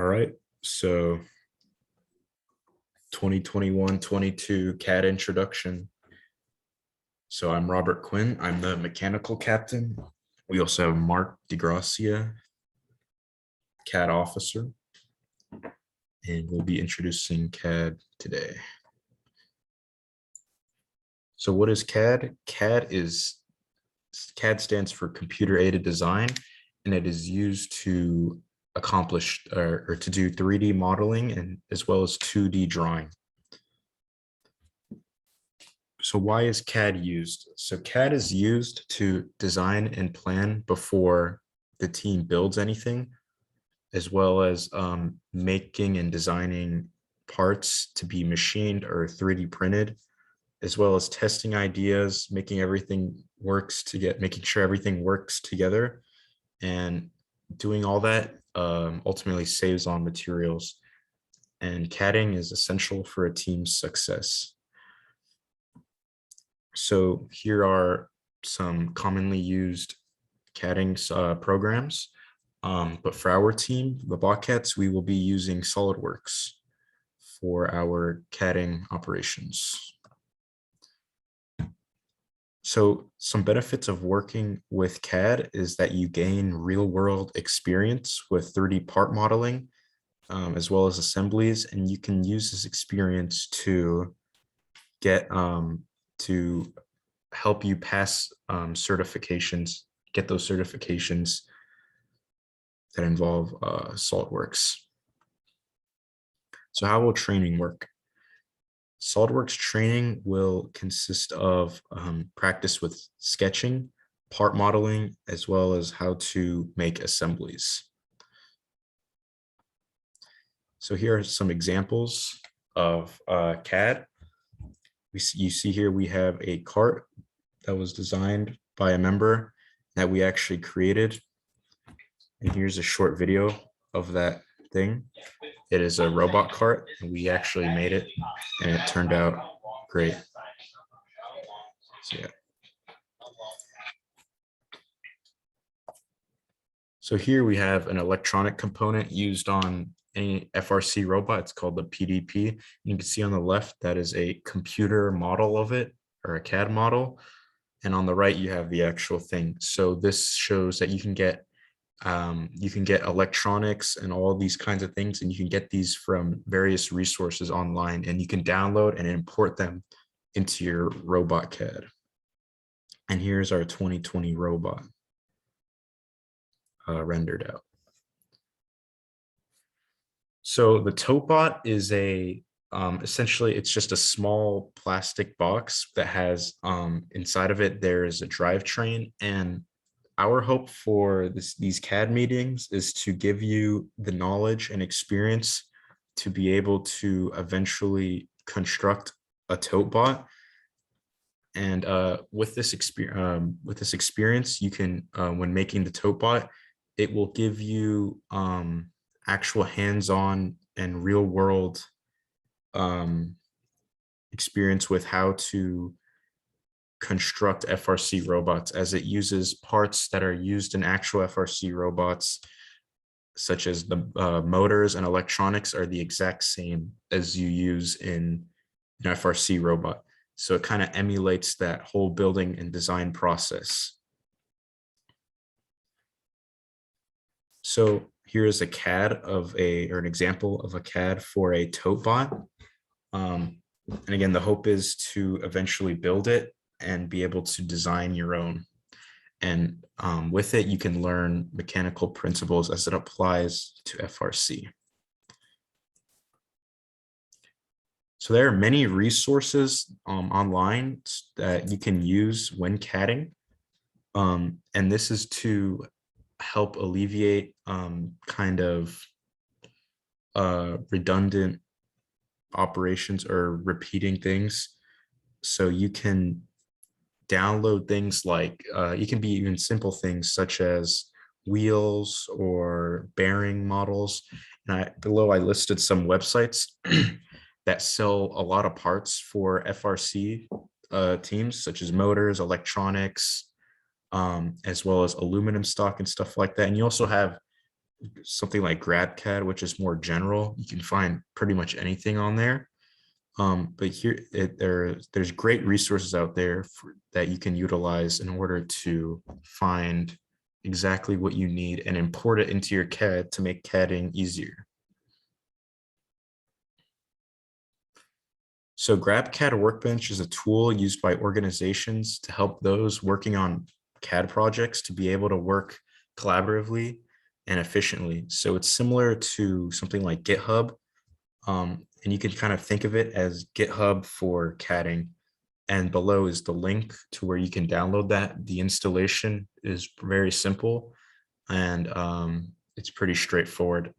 right, so 2021-22 CAD introduction. So I'm Robert Quinn. I'm the mechanical captain. We also have Mark DeGracia, CAD officer, and we'll be introducing CAD today. So what is CAD? CAD stands for computer aided design, and it is used to accomplish or to do 3D modeling and as well as 2D drawing. So why is CAD used? So CAD is used to design and plan before the team builds anything, as well as making and designing parts to be machined or 3D printed, as well as testing ideas, making sure everything works together, and doing all that ultimately saves on materials. And CADing is essential for a team's success. So here are some commonly used CADing programs. But for our team, the Bobcats, we will be using SolidWorks for our CADing operations. So some benefits of working with CAD is that you gain real-world experience with 3D part modeling, as well as assemblies, and you can use this experience to get to help you pass certifications, get those certifications that involve SolidWorks. So how will training work? SolidWorks training will consist of practice with sketching, part modeling, as well as how to make assemblies. So here are some examples of CAD. You see here we have a cart that was designed by a member that we actually created. And here's a short video of that thing. It is a robot cart, and we actually made it, and it turned out great. So, yeah. So here we have an electronic component used on any FRC robot. It's called the PDP. You can see on the left, that is a computer model of it, or a CAD model. And on the right, you have the actual thing. So this shows that you can get electronics and all these kinds of things, and you can get these from various resources online, and you can download and import them into your robot CAD. And here's our 2020 robot rendered out. So the ToteBot is essentially, it's just a small plastic box that has inside of it, there is a drivetrain. And our hope for these CAD meetings is to give you the knowledge and experience to be able to eventually construct a ToteBot. And with this experience, you can, when making the ToteBot, it will give you actual hands-on and real-world experience with how to construct FRC robots, as it uses parts that are used in actual FRC robots, such as the motors and electronics are the exact same as you use in an FRC robot. So it kind of emulates that whole building and design process. So here is a CAD or an example of a CAD for a ToteBot. And again, the hope is to eventually build it and be able to design your own. And with it, you can learn mechanical principles as it applies to FRC. So there are many resources online that you can use when CADing. And this is to help alleviate kind of redundant operations or repeating things. So you can download things like, you can be even simple things such as wheels or bearing models. And below I listed some websites that sell a lot of parts for FRC teams, such as motors, electronics, as well as aluminum stock and stuff like that. And you also have something like GrabCAD, which is more general. You can find pretty much anything on there. But here there's great resources out there that you can utilize in order to find exactly what you need and import it into your CAD to make CADing easier. So GrabCAD Workbench is a tool used by organizations to help those working on CAD projects to be able to work collaboratively and efficiently. So it's similar to something like GitHub, and you can kind of think of it as GitHub for CADing. And below is the link to where you can download that. The installation is very simple, and it's pretty straightforward.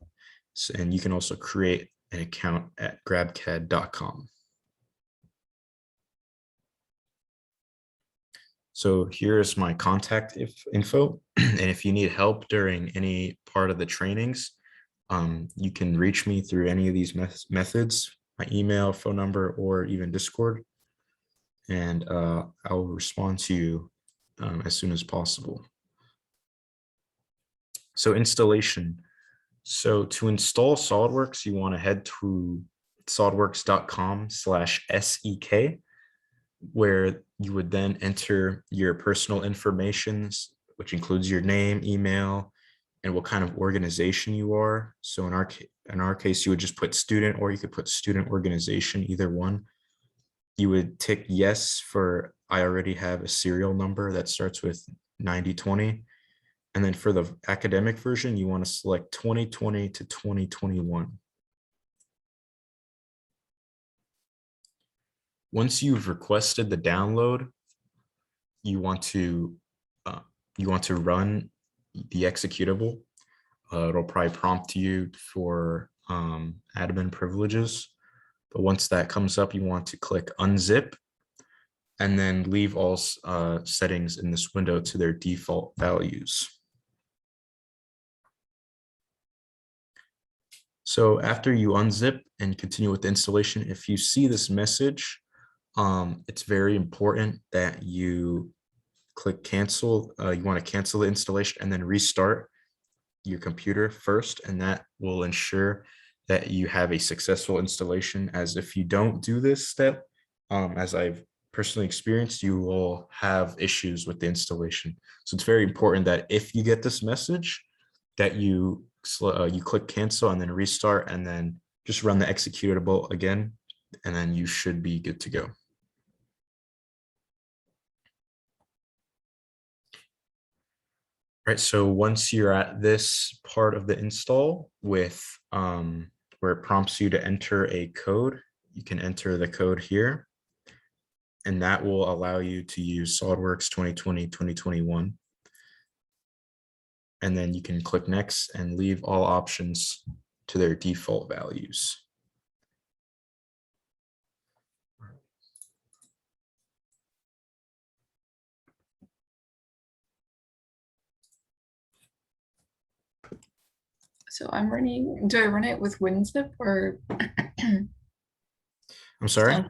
So, and you can also create an account at grabcad.com. So here's my contact info. And if you need help during any part of the trainings, you can reach me through any of these methods, my email, phone number, or even Discord. And I'll respond to you as soon as possible. So installation. So to install SolidWorks, you want to head to solidworks.com/SEK, where you would then enter your personal information, which includes your name, email, and what kind of organization you are. So in our case, you would just put student, or you could put student organization, either one. You would tick yes for I already have a serial number that starts with 9020. And then for the academic version, you want to select 2020 to 2021. Once you've requested the download, you want to run the executable. It'll probably prompt you for admin privileges. But once that comes up, you want to click unzip and then leave all settings in this window to their default values. So after you unzip and continue with the installation, if you see this message, it's very important that you click cancel. You want to cancel the installation and then restart your computer first, and that will ensure that you have a successful installation. As if you don't do this step, as I've personally experienced, you will have issues with the installation. So it's very important that if you get this message, that you click cancel and then restart, and then just run the executable again, and then you should be good to go. Right, so once you're at this part of the install with where it prompts you to enter a code, you can enter the code here, and that will allow you to use SolidWorks 2020, 2021. And then you can click next and leave all options to their default values. So I'm running, do I run it with WinZip or? I'm sorry?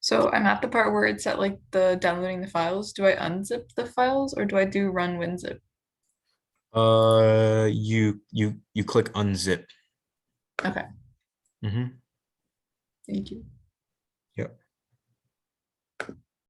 So I'm at the part where it's at like the downloading the files. Do I unzip the files or do I do run WinZip? You click unzip. Okay. Mm-hmm. Thank you. Yep.